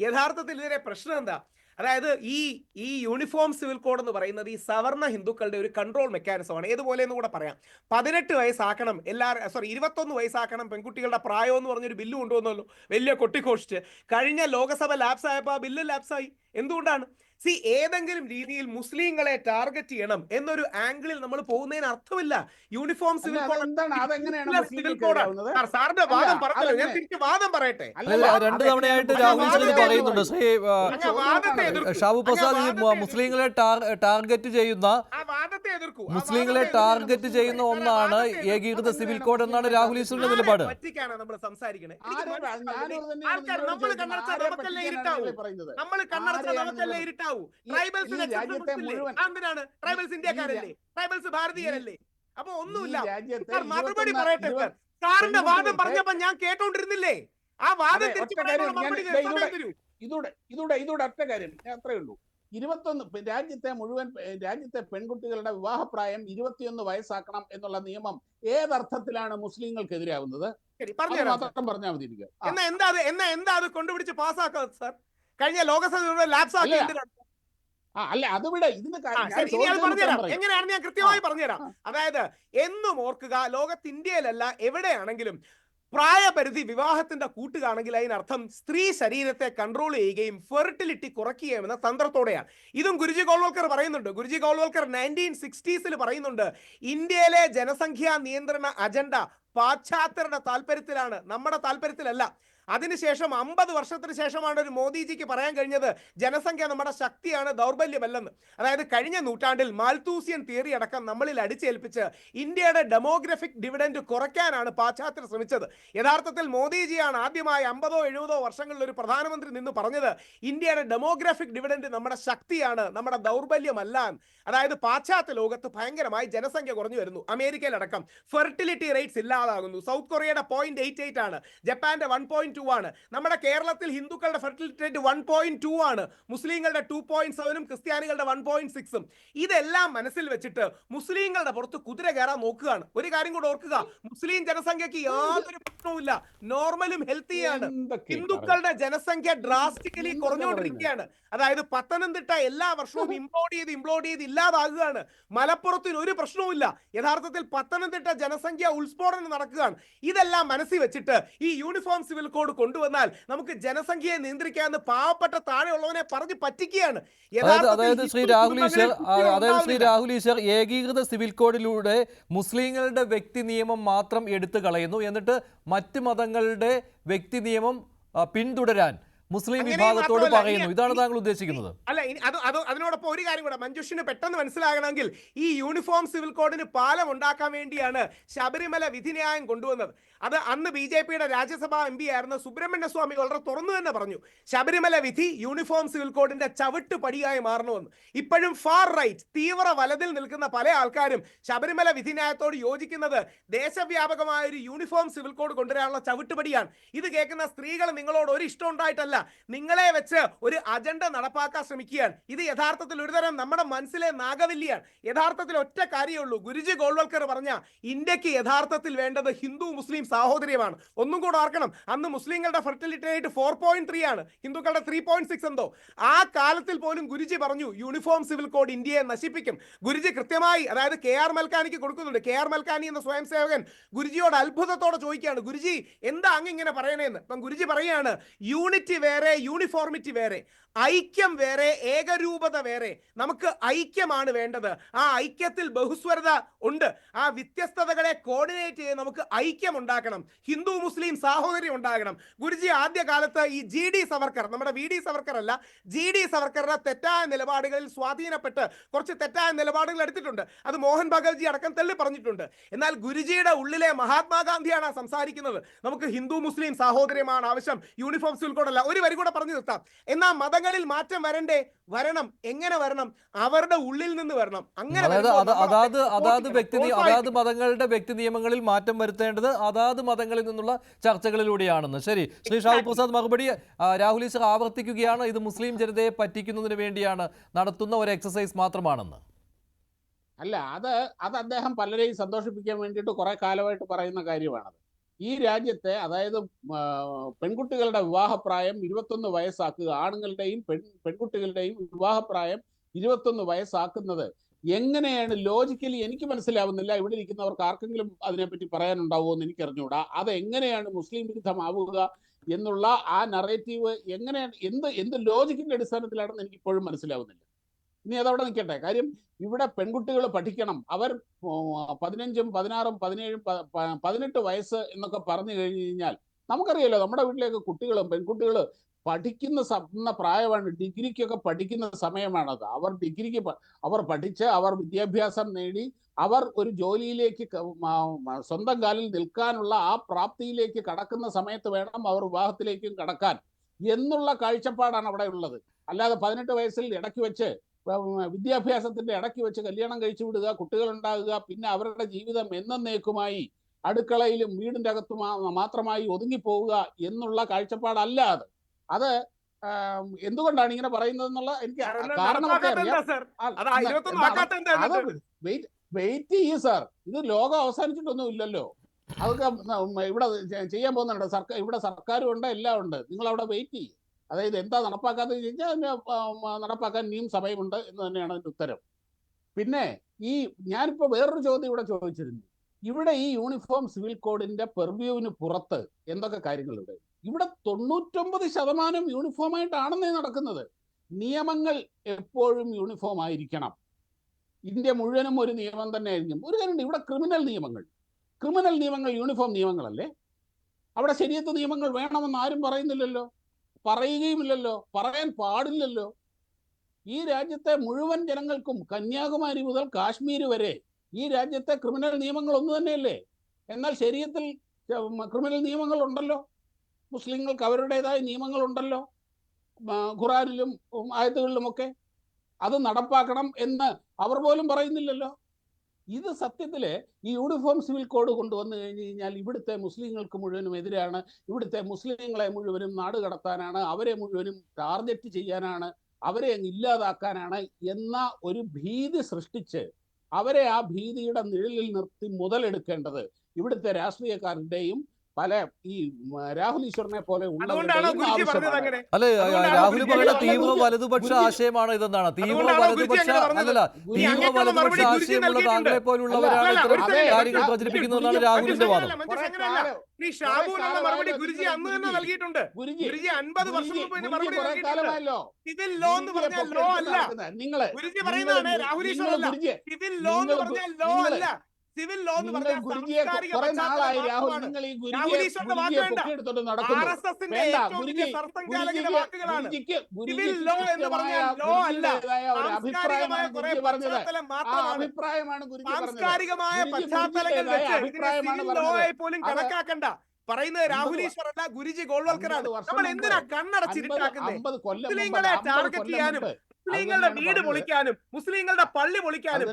യഥാർത്ഥത്തിൽ ഇതിലെ പ്രശ്നം എന്താ? അതായത് ഈ ഈ യൂണിഫോം സിവിൽ കോഡ് എന്ന് പറയുന്നത് ഈ സവർണ ഹിന്ദുക്കളുടെ ഒരു കൺട്രോൾ മെക്കാനിസമാണ്. ഏതുപോലെ എന്ന് കൂടെ പറയാം. 18 വയസ്സാക്കണം, 21 വയസ്സാക്കണം പെൺകുട്ടികളുടെ പ്രായം എന്ന് പറഞ്ഞൊരു ബില്ല് കൊണ്ടുവന്നല്ലോ, വലിയ കൊട്ടിഘോഷിച്ച്. കഴിഞ്ഞ ലോകസഭ ലാപ്സ് ആയപ്പോൾ ആ ബില്ല് ലാപ്സായി. എന്തുകൊണ്ടാണ്? ഏതെങ്കിലും രീതിയിൽ മുസ്ലിങ്ങളെ ടാർഗറ്റ് ചെയ്യണം എന്നൊരു ആംഗിളിൽ നമ്മൾ പോകുന്നതിന് അർത്ഥമില്ല. യൂണിഫോം സിവിൽ കോഡ് സിവിൽ കോഡാണ്. സാറിന്റെ വാദം പറഞ്ഞല്ലോ, ഞാൻ തിരിച്ച് വാദം പറയട്ടെ. രണ്ട് തവണയായിട്ട് രാഹുൽ ഈശ്വർ പറയുന്നുണ്ട്. ശ്രീ ഷാബു പ്രസാദ്, ഈ മുസ്ലിങ്ങളെ ടാർഗറ്റ് ചെയ്യുന്ന ഒന്നാണ് ഏകീകൃത സിവിൽ കോഡ് എന്നാണ് രാഹുൽ ഈശ്വറിന്റെ നിലപാട്. നമ്മൾ സംസാരിക്കണേ. നമ്മൾ കണ്ണടച്ചാൽ നമുക്കല്ലേ ഇരുട്ടാവും. ട്രൈബൽസിനെ എന്തിനാണ്? ട്രൈബൽസ് ഇന്ത്യക്കാരല്ലേ? ട്രൈബൽസ് ഭാരതീയരല്ലേ? അപ്പൊ ഒന്നുമില്ല. മറുപടി പറയട്ടെ. സാറിന്റെ വാദം പറഞ്ഞപ്പോ ഞാൻ കേട്ടോണ്ടിരുന്നില്ലേ? ആ വാദം ഇതൂടെ ഒറ്റ കാര്യം അത്രേ ഉള്ളൂ. 21 രാജ്യത്തെ പെൺകുട്ടികളുടെ വിവാഹപ്രായം 21 വയസ്സാക്കണം എന്നുള്ള നിയമം ഏതർത്ഥത്തിലാണ് മുസ്ലിങ്ങൾക്കെതിരാവുന്നത്? പറഞ്ഞാൽ മതി. എന്താ അത് കൊണ്ടുപിടിച്ച് പാസ്സാക്കാതെ സാർ? കഴിഞ്ഞ ലോകസഭ ലാപ്സ് ആക്കി അല്ല, അതിവിടെ എങ്ങനെയാണെന്ന് ഞാൻ കൃത്യമായി പറഞ്ഞുതരാം. അതായത് എന്നും ഓർക്കുക, ലോകത്ത് ഇന്ത്യയിലല്ല എവിടെയാണെങ്കിലും പ്രായപരിധി വിവാഹത്തിന്റെ കൂട്ടുകയാണെങ്കിൽ അതിനർത്ഥം സ്ത്രീ ശരീരത്തെ കൺട്രോൾ ചെയ്യുകയും ഫെർട്ടിലിറ്റി കുറയ്ക്കുകയും എന്ന തന്ത്രത്തോടെയാണ്. ഇതും ഗുരുജി ഗോൾവൽക്കർ പറയുന്നുണ്ട്. ഗുരുജി ഗോൾവൽക്കർ 1960s പറയുന്നുണ്ട്, ഇന്ത്യയിലെ ജനസംഖ്യാ നിയന്ത്രണ അജണ്ട പാശ്ചാത്യരുടെ താല്പര്യത്തിലാണ്, നമ്മുടെ താല്പര്യത്തിലല്ല. അതിനുശേഷം 50 വർഷത്തിന് ശേഷമാണ് ഒരു മോദിജിക്ക് പറയാൻ കഴിഞ്ഞത് ജനസംഖ്യ നമ്മുടെ ശക്തിയാണ്, ദൗർബല്യമല്ലെന്ന്. അതായത് കഴിഞ്ഞ നൂറ്റാണ്ടിൽ മാൽത്തൂസിയൻ തിയറി അടക്കം നമ്മളിൽ അടിച്ചേൽപ്പിച്ച് ഇന്ത്യയുടെ ഡെമോഗ്രഫിക് ഡിവിഡൻഡ് കുറയ്ക്കാനാണ് പാശ്ചാത്യർ ശ്രമിച്ചത്. യഥാർത്ഥത്തിൽ മോദിജിയാണ് ആദ്യമായി 50-70 വർഷങ്ങളിൽ ഒരു പ്രധാനമന്ത്രി നിന്ന് പറഞ്ഞത് ഇന്ത്യയുടെ ഡെമോഗ്രഫിക് ഡിവിഡൻഡ് നമ്മുടെ ശക്തിയാണ്, നമ്മുടെ ദൗർബല്യമല്ല. അതായത് പാശ്ചാത്യ ലോകത്ത് ഭയങ്കരമായി ജനസംഖ്യ കുറഞ്ഞു വരുന്നു. അമേരിക്കയിലടക്കം ഫെർട്ടിലിറ്റി റേറ്റ്സ് ഇല്ലാതാകുന്നു. സൗത്ത് കൊറിയയുടെ 0.88 ആണ്, ജപ്പാന്റെ 1.2 ആണ്. നമ്മുടെ കേരളത്തിൽ ഹിന്ദുക്കളുടെ ഫെർട്ടിലിറ്റി റേറ്റ് 1.2 ആണ്, മുസ്ലിങ്ങളുടെ 2.7ഉം ക്രിസ്ത്യാനികളുടെ 1.6ഉം. ഇതെല്ലാം മനസ്സിൽ വെച്ചിട്ട് മുസ്ലിങ്ങളുടെ പുറത്ത് കുതിര കയറാൻ നോക്കുകയാണ്. ഒരു കാര്യം കൂടെ ഓർക്കുക, മുസ്ലിം ജനസംഖ്യക്ക് യാതൊരു പ്രശ്നവുമില്ല, നോർമലും ഹെൽത്തിയാണ്. ഹിന്ദുക്കളുടെ ജനസംഖ്യ ഡ്രാസ്റ്റിക്കലി കുറഞ്ഞുകൊണ്ടിരിക്കുകയാണ്. അതായത് പത്തനംതിട്ട എല്ലാ വർഷവും ഇംപ്ലോഡ് ചെയ്ത് ഇല്ലാതാകുകയാണ്. മലപ്പുറത്തിന് ഒരു പ്രശ്നവുമില്ല. യഥാർത്ഥത്തിൽ പത്തനംതിട്ട ജനസംഖ്യ ഉത്സ്ഫോടനം നടക്കുകയാണ്. ഇതെല്ലാം മനസ്സിൽ വെച്ചിട്ട് ഈ യൂണിഫോം സിവിൽ കോഡ് കൊണ്ടുവന്നാൽ നമുക്ക് ജനസംഖ്യയെ നിയന്ത്രിക്കാമെന്ന് പാവപ്പെട്ട താഴെയുള്ളവനെ പറഞ്ഞ് പറ്റിക്കുകയാണ്. അതായത് ശ്രീ രാഹുൽ ഈശ്വർ ഏകീകൃത സിവിൽ കോഡിലൂടെ മുസ്ലിങ്ങളുടെ വ്യക്തി നിയമം മാത്രം എടുത്തു കളയുന്നു, എന്നിട്ട് മറ്റ് മതങ്ങളുടെ വ്യക്തി നിയമം പിന്തുടരാൻ മുസ്ലിം വിഭാഗത്തോട് പറയുന്നു. ഇതാണ് താങ്കൾ ഉദ്ദേശിക്കുന്നത്? അല്ല, അതിനോടൊപ്പം ഒരു കാര്യം കൂടെ മഞ്ജുഷിന് പെട്ടെന്ന് മനസ്സിലാകണമെങ്കിൽ, ഈ യൂണിഫോം സിവിൽ കോഡിന് പാലം ഉണ്ടാക്കാൻ വേണ്ടിയാണ് ശബരിമല വിധിന്യായം കൊണ്ടുവന്നത്. അത് അന്ന് BJPയുടെ രാജ്യസഭാ MP ആയിരുന്ന സുബ്രഹ്മണ്യ സ്വാമി വളരെ തുറന്നു തന്നെ പറഞ്ഞു, ശബരിമല വിധി യൂണിഫോം സിവിൽ കോഡിന്റെ ചവിട്ട് പടിയായി മാറണമെന്ന്. ഇപ്പോഴും ഫാർ റൈറ്റ്, തീവ്ര വലതിൽ നിൽക്കുന്ന പല ആൾക്കാരും ശബരിമല വിധിന്യായത്തോട് യോജിക്കുന്നത് ദേശവ്യാപകമായ ഒരു യൂണിഫോം സിവിൽ കോഡ് കൊണ്ടുവരാനുള്ള ചവിട്ടുപടിയാണ്. ഇത് കേൾക്കുന്ന സ്ത്രീകൾ നിങ്ങളോട് ഒരു ഇഷ്ടം ഉണ്ടായിട്ടല്ല, നിങ്ങളെ വെച്ച് ഒരു അജണ്ട നടപ്പാക്കാൻ ശ്രമിക്കുകയാണ്. ഇത് യഥാർത്ഥത്തിൽ ഒരുതരം നമ്മുടെ മനസ്സിലെ നാഗവല്ലിയാണ്. യഥാർത്ഥത്തിൽ ഒറ്റ കാര്യമേ ഉള്ളൂ. ഗുരുജി ഗോൾവൽക്കർ പറഞ്ഞ ഇന്ത്യക്ക് യഥാർത്ഥത്തിൽ വേണ്ടത് ഹിന്ദു മുസ്ലിം സാഹോദര്യമാണ്. ഒന്നും കൂടെ ഓർക്കണം, അന്ന് മുസ്ലിങ്ങളുടെ ഫെർട്ടിലിറ്റി റേറ്റ് 4.3 ആണ്, ഹിന്ദുക്കളുടെ 3.6 എന്തോ. ആ കാലത്തിൽ പോലും ഗുരുജി പറഞ്ഞു യൂണിഫോം സിവിൽ കോഡ് ഇന്ത്യയെ നശിപ്പിക്കും. ഗുരുജി കൃത്യമായി, അതായത് KR മൽക്കാനിക്ക് കൊടുക്കുന്നുണ്ട്. KR മൽക്കാനി എന്ന സ്വയം സേവകൻ ഗുരുജിയോട് അത്ഭുതത്തോടെ ചോദിക്കുകയാണ്, ഗുരുജി എന്താ ഇങ്ങനെ പറയണേന്ന്. അപ്പം ഗുരുജി പറയുകയാണ്, യൂണിറ്റി വേറെ, യൂണിഫോർമിറ്റി വേറെ, ഐക്യം വേറെ, ഏകരൂപത വേറെ. നമുക്ക് ഐക്യമാണ് വേണ്ടത്. ആ ഐക്യത്തിൽ ബഹുസ്വരത ഉണ്ട്. ആ വ്യത്യസ്തതകളെ കോർഡിനേറ്റ് ചെയ്ത് നമുക്ക് ഐക്യം ഉണ്ടാക്കണം, ഹിന്ദു മുസ്ലിം സാഹോദര്യം ഉണ്ടാകണം. ഗുരുജി ആദ്യകാലത്ത് ഈ GD സവർക്കർ, നമ്മുടെ VD സവർക്കർ അല്ല, GD സവർക്കറുടെ തെറ്റായ നിലപാടുകളിൽ സ്വാധീനപ്പെട്ട് കുറച്ച് തെറ്റായ നിലപാടുകൾ എടുത്തിട്ടുണ്ട്. അത് മോഹൻ ഭഗവത്ജി അടക്കം തള്ളി പറഞ്ഞിട്ടുണ്ട്. എന്നാൽ ഗുരുജിയുടെ ഉള്ളിലെ മഹാത്മാഗാന്ധിയാണ് സംസാരിക്കുന്നത്. നമുക്ക് ഹിന്ദു മുസ്ലിം സാഹോദര്യമാണ് ആവശ്യം, യൂണിഫോം സിവിൽ കോഡ് അല്ല. ഒരു വരി കൂടെ പറഞ്ഞു നിർത്താം. എന്നാൽ മതങ്ങളിൽ മാറ്റം വരണ്ടേ? വരണം. എങ്ങനെ വരണം? അവരുടെ ഉള്ളിൽ നിന്ന് വരണം. അങ്ങനെ അതാത് മതങ്ങളുടെ വ്യക്തി നിയമങ്ങളിൽ മാറ്റം വരുത്തേണ്ടത് അതാത് മതങ്ങളിൽ നിന്നുള്ള ചർച്ചകളിലൂടെയാണെന്ന്. ശരി, ശ്രീ ഷാബു പ്രസാദ് മറുപടി. രാഹുൽ ഈശ്വർ ആവർത്തിക്കുകയാണ്, ഇത് മുസ്ലിം ജനതയെ പറ്റിക്കുന്നതിന് വേണ്ടിയാണ് നടത്തുന്ന ഒരു എക്സസൈസ് മാത്രമാണെന്ന്. അല്ല, അത് അദ്ദേഹം പലരെയും സന്തോഷിപ്പിക്കാൻ വേണ്ടിയിട്ട് കുറെ കാലമായിട്ട് പറയുന്ന കാര്യമാണത്. ഈ രാജ്യത്തെ അതായത് ആ, പെൺകുട്ടികളുടെ വിവാഹപ്രായം 21 വയസ്സാക്കുക, ആണുങ്ങളുടെയും പെൺകുട്ടികളുടെയും വിവാഹപ്രായം 21 വയസ്സാക്കുന്നത് എങ്ങനെയാണ് ലോജിക്കലി എനിക്ക് മനസ്സിലാവുന്നില്ല. ഇവിടെ ഇരിക്കുന്നവർക്ക് ആർക്കെങ്കിലും അതിനെപ്പറ്റി പറയാനുണ്ടാവുമോ എന്ന് എനിക്ക് അറിഞ്ഞുകൂടാ. അത് എങ്ങനെയാണ് മുസ്ലിം വിരുദ്ധമാവുക എന്നുള്ള ആ നറേറ്റീവ് എങ്ങനെയാണ്, എന്ത് ലോജിക്കിന്റെ അടിസ്ഥാനത്തിലാണെന്ന് എനിക്ക് ഇപ്പോഴും മനസ്സിലാവുന്നില്ല. ഇനി അതവിടെ നിൽക്കട്ടെ. കാര്യം ഇവിടെ പെൺകുട്ടികൾ പഠിക്കണം, അവർ 15, 16, 17, 18 വയസ്സ് എന്നൊക്കെ പറഞ്ഞു കഴിഞ്ഞു കഴിഞ്ഞാൽ നമുക്കറിയാലോ, നമ്മുടെ വീട്ടിലേക്ക് കുട്ടികളും പെൺകുട്ടികൾ പഠിക്കുന്ന പ്രായമാണ്. ഡിഗ്രിക്കൊക്കെ പഠിക്കുന്ന സമയമാണത്. അവർ ഡിഗ്രിക്ക് അവർ പഠിച്ച് അവർ വിദ്യാഭ്യാസം നേടി അവർ ഒരു ജോലിയിലേക്ക് സ്വന്തം കാലിൽ നിൽക്കാനുള്ള ആ പ്രാപ്തിയിലേക്ക് കടക്കുന്ന സമയത്ത് വേണം അവർ വിവാഹത്തിലേക്കും കടക്കാൻ എന്നുള്ള കാഴ്ചപ്പാടാണ് അവിടെ ഉള്ളത്. അല്ലാതെ 18 വയസ്സിൽ ഇടയ്ക്ക് വെച്ച് വിദ്യാഭ്യാസത്തിന്റെ ഇടയ്ക്ക് വെച്ച് കല്യാണം കഴിച്ചു വിടുക, കുട്ടികൾ ഉണ്ടാകുക, പിന്നെ അവരുടെ ജീവിതം എന്നേക്കുമായി അടുക്കളയിലും വീടിന്റെ അകത്തും മാത്രമായി ഒതുങ്ങിപ്പോവുക എന്നുള്ള കാഴ്ചപ്പാടല്ല അത്. എന്തുകൊണ്ടാണ് ഇങ്ങനെ പറയുന്നതെന്നുള്ള എനിക്ക് കാരണമൊക്കെ അറിയാം. വെയിറ്റ് ചെയ്യൂ സാർ, ഇത് ലോകം അവസാനിച്ചിട്ടൊന്നും ഇല്ലല്ലോ. അതൊക്കെ ഇവിടെ ചെയ്യാൻ പോകുന്നുണ്ട്. ഇവിടെ സർക്കാരും ഉണ്ട്, എല്ലാം ഉണ്ട്. നിങ്ങൾ അവിടെ വെയിറ്റ് ചെയ്യും. അതായത് എന്താ നടപ്പാക്കാതെ ചോദിച്ചാൽ നടപ്പാക്കാൻ ഇനിയും സമയമുണ്ട് എന്ന് തന്നെയാണ് അതിന്റെ ഉത്തരം. പിന്നെ ഞാനിപ്പോ വേറൊരു ചോദ്യം ഇവിടെ ചോദിച്ചിരുന്നു. ഇവിടെ ഈ യൂണിഫോം സിവിൽ കോഡിന്റെ പെർവ്യൂവിന് പുറത്ത് എന്തൊക്കെ കാര്യങ്ങളുണ്ട്? ഇവിടെ 99% യൂണിഫോം ആയിട്ടാണെന്നേ നടക്കുന്നത്. നിയമങ്ങൾ എപ്പോഴും യൂണിഫോം ആയിരിക്കണം. ഇന്ത്യ മുഴുവനും ഒരു നിയമം തന്നെ ആയിരിക്കും. ഒരു കാര്യമുണ്ട്, ഇവിടെ ക്രിമിനൽ നിയമങ്ങൾ യൂണിഫോം നിയമങ്ങളല്ലേ? അവിടെ ശരീഅത്ത് നിയമങ്ങൾ വേണമെന്ന് ആരും പറയുന്നില്ലല്ലോ, പറയുകയുമില്ലല്ലോ, പറയാൻ പാടില്ലല്ലോ. ഈ രാജ്യത്തെ മുഴുവൻ ജനങ്ങൾക്കും കന്യാകുമാരി മുതൽ കാശ്മീർ വരെ ഈ രാജ്യത്തെ ക്രിമിനൽ നിയമങ്ങൾ ഒന്നു തന്നെയല്ലേ? എന്നാൽ ശരീഅത്തിൽ ക്രിമിനൽ നിയമങ്ങൾ ഉണ്ടല്ലോ, മുസ്ലിങ്ങൾക്ക് അവരുടേതായ നിയമങ്ങളുണ്ടല്ലോ, ഖുറാനിലും ആയത്തുകളിലുമൊക്കെ. അത് നടപ്പാക്കണം എന്ന് അവർ പോലും പറയുന്നില്ലല്ലോ. ഇത് സത്യത്തില് ഈ യൂണിഫോം സിവിൽ കോഡ് കൊണ്ടുവന്നു കഴിഞ്ഞു കഴിഞ്ഞാൽ ഇവിടുത്തെ മുസ്ലിങ്ങൾക്ക് മുഴുവനും എതിരാണ്. ഇവിടുത്തെ മുസ്ലിങ്ങളെ മുഴുവനും നാട് കടത്താനാണ്, അവരെ മുഴുവനും ടാർഗറ്റ് ചെയ്യാനാണ്, അവരെ അങ്ങ് ഇല്ലാതാക്കാനാണ് എന്ന ഒരു ഭീതി സൃഷ്ടിച്ച് അവരെ ആ ഭീതിയുടെ നിഴലിൽ നിർത്തി മുതലെടുക്കേണ്ടത് ഇവിടുത്തെ രാഷ്ട്രീയക്കാരുടെയും പല ഈ രാഹുൽ ഈശ്വറിനെ പോലെ അല്ലെ? രാഹുൽ പറയുന്ന തീവ്ര വലതുപക്ഷ ആശയമാണ് ഇതെന്നാണ്. തീവ്ര വലതുപക്ഷ ആശയമുള്ള താങ്കളെ പോലുള്ളവരാണ് ഇത്തരം കാര്യങ്ങൾ പ്രചരിപ്പിക്കുന്നതെന്നാണ് രാഹുലിന്റെ വാദം. മറുപടി ഗുരുജി അന്ന് തന്നെ നൽകിയിട്ടുണ്ട്. ഗുരുജി 50 വർഷം മുമ്പ് മറുപടി നൽകിയിട്ടുണ്ടല്ലോ. സിവിൽ ലോ എന്ന് പറഞ്ഞാൽ ലോ അല്ല. ഗുരുജി പറയുന്നതാണ്, രാഹുൽ ഈശ്വർ അല്ല. സിവിൽ ലോ എന്ന് പറഞ്ഞാൽ ലോ അല്ല. സിവിൽ ലോ എന്ന് പറഞ്ഞാൽ വാക്കുകളാണ്. സിവിൽ ലോ എന്ന് പറഞ്ഞാൽ ലോ അല്ല, സാംസ്കാരികമായ പശ്ചാത്തലങ്ങൾ വെച്ച് ലോയെ പോലും കണക്കാക്കണ്ട. പറയുന്നത് രാഹുൽ ഈശ്വർ അല്ല, ഗുരുജി ഗോൾവൽക്കറാണ്. നമ്മൾ എന്തിനാ കണ്ണടച്ചിട്ടാക്കുന്നത്? മുസ്ലിങ്ങളെ ടാർഗറ്റ് ചെയ്യാനും മുസ്ലിങ്ങളുടെ വീട് പൊളിക്കാനും മുസ്ലിങ്ങളുടെ പള്ളി പൊളിക്കാനും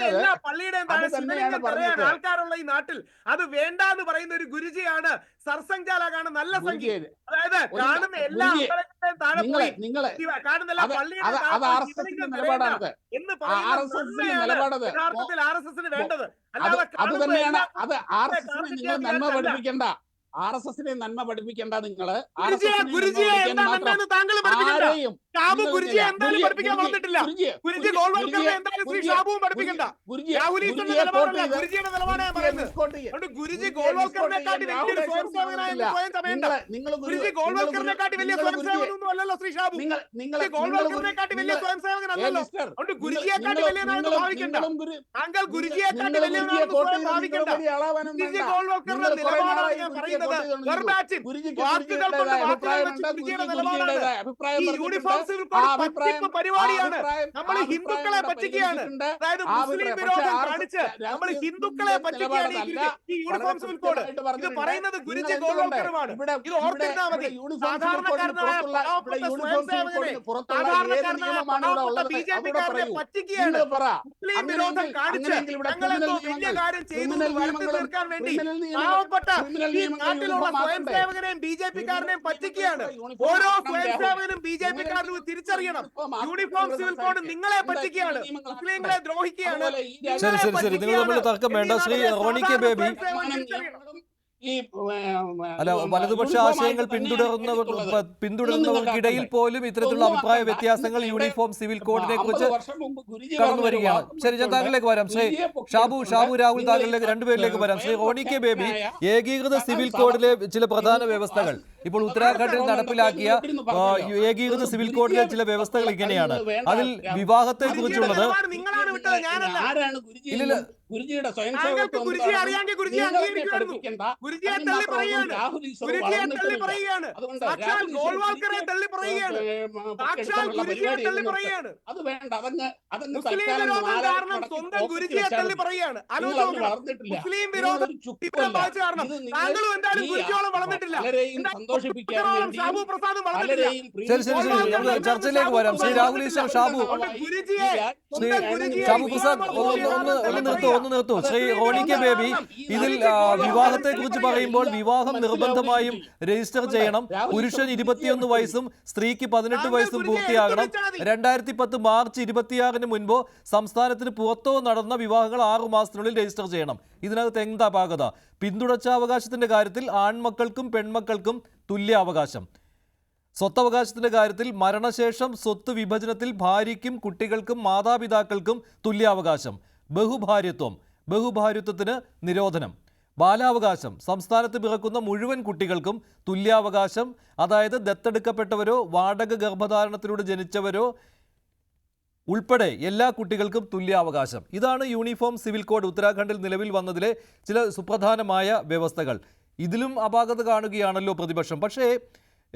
എല്ലാ പള്ളിയുടെയും താഴെ ആൾക്കാരുള്ള ഈ നാട്ടിൽ അത് വേണ്ട എന്ന് പറയുന്ന ഒരു ഗുരുജിയാണ് സർസംഘചാലകാണ് നല്ല സംഖ്യ. അതായത് കാണുന്ന എല്ലാ അമ്പലങ്ങളുടെയും താഴെ പോയി കാണുന്ന എല്ലാ പള്ളിയുടെയും എന്ന് പറയുന്നത് യഥാർത്ഥത്തിൽ RSSന് വേണ്ടത്. അല്ലാതെ RSSനെ നന്മ പഠിപ്പിക്കേണ്ട. നിങ്ങള് പരിപാടിയാണ്. നമ്മൾ ഹിന്ദുക്കളെ പറ്റിക്കുകയാണ്. അതായത് മുസ്ലിം വിരോധം കാണിച്ച് നമ്മൾ ഹിന്ദുക്കളെ പറ്റിക്കുകയാണ് ഈ യൂണിഫോം സിവിൽ കോഡ്. ഇത് പറയുന്നത് ഗുരുജി ഗോൾവൽക്കറുമാണ്. ഇത് ഓർത്തിരുന്നാൽ മതി. സാധാരണക്കാരനായ പാവപ്പെട്ട സ്വയംസേവകനെ, സാധാരണക്കാരനായ പാവപ്പെട്ട BJP-കാരനെ പറ്റിക്കുകയാണ്. മുസ്ലിം വിരോധം കാണിച്ച് ഞങ്ങളെന്തോ വലിയ കാര്യം ചെയ്തു വരുത്തി തീർക്കാൻ വേണ്ടി പാവപ്പെട്ട ഈ നാട്ടിലുള്ള സ്വയംസേവകനെയും BJP-കാരനെയും പറ്റിക്കുകയാണ്. ഓരോ സ്വയംസേവകനും BJP-കാരനും തിരിച്ചറിയണം, യൂണിഫോം സിവിൽ കോഡ് നിങ്ങളെ പറ്റിക്കുകയാണ്, മുസ്ലിങ്ങളെ ദ്രോഹിക്കുകയാണ്. ശരി, നിങ്ങൾ തമ്മിൽ തർക്കം വേണ്ട. ശ്രീ റോണി കെ ബേബി, ഈ അല്ല, വലതുപക്ഷ ആശയങ്ങൾ പിന്തുടരുന്നവർക്കിടയിൽ പോലും ഇത്തരത്തിലുള്ള അഭിപ്രായ വ്യത്യാസങ്ങൾ യൂണിഫോം സിവിൽ കോഡിനെ കുറിച്ച് കടന്നു വരികയാണ്. ശരി, ഞാൻ താങ്കളിലേക്ക് വരാം. ശ്രീ ഷാബു രാഹുൽ, താങ്കളിലേക്ക് രണ്ടുപേരിലേക്ക് വരാം. ശ്രീ റോണി കെ ബേബി, ഏകീകൃത സിവിൽ കോഡിലെ ചില പ്രധാന വ്യവസ്ഥകൾ ഇപ്പോൾ ഉത്തരാഖണ്ഡിൽ നടപ്പിലാക്കിയ ഏകീകൃത സിവിൽ കോഡിലെ ചില വ്യവസ്ഥകൾ ഇങ്ങനെയാണ്. അതിൽ വിവാഹത്തെ കുറിച്ചുള്ളത് ഇല്ല, ഗുരുജിയുടെ സ്വയം അത് വേണ്ട, സന്തോഷിപ്പിക്കാൻ ചർച്ചയിലേക്ക് വരാം. ശ്രീ രാഹുൽ ഈശ്വർ, ഷാബു പ്രസാദ് ഒന്ന് നിർത്തൂ. ശ്രീ റോണി കെ ബേബി, ഇതിൽ വിവാഹത്തെ കുറിച്ച് പറയുമ്പോൾ വിവാഹം നിർബന്ധമായും രജിസ്റ്റർ ചെയ്യണം. പുരുഷൻ 21 വയസ്സും സ്ത്രീക്ക് 18 വയസ്സും പൂർത്തിയാകണം. 2010 മാർച്ച് 26 മുൻപോ സംസ്ഥാനത്തിന് പുറത്തോ നടന്ന വിവാഹങ്ങൾ 6 മാസത്തിനുള്ളിൽ രജിസ്റ്റർ ചെയ്യണം. ഇതിനകത്ത് എന്താ പാകത? പിന്തുടർച്ചാവകാശത്തിന്റെ കാര്യത്തിൽ ആൺമക്കൾക്കും പെൺമക്കൾക്കും തുല്യ അവകാശം. സ്വത്തവകാശത്തിന്റെ കാര്യത്തിൽ മരണശേഷം സ്വത്ത് വിഭജനത്തിൽ ഭാര്യയ്ക്കും കുട്ടികൾക്കും മാതാപിതാക്കൾക്കും തുല്യാവകാശം. ബഹുഭാര്യത്വത്തിന് നിരോധനം. ബാലാവകാശം, സംസ്ഥാനത്ത് പിറക്കുന്ന മുഴുവൻ കുട്ടികൾക്കും തുല്യാവകാശം. അതായത് ദത്തെടുക്കപ്പെട്ടവരോ വാടക ഗർഭധാരണത്തിലൂടെ ജനിച്ചവരോ ഉൾപ്പെടെ എല്ലാ കുട്ടികൾക്കും തുല്യാവകാശം. ഇതാണ് യൂണിഫോം സിവിൽ കോഡ് ഉത്തരാഖണ്ഡിൽ നിലവിൽ വന്നതിലെ ചില സുപ്രധാനമായ വ്യവസ്ഥകൾ. ഇതിലും അപാകത കാണുകയാണല്ലോ പ്രതിപക്ഷം. പക്ഷേ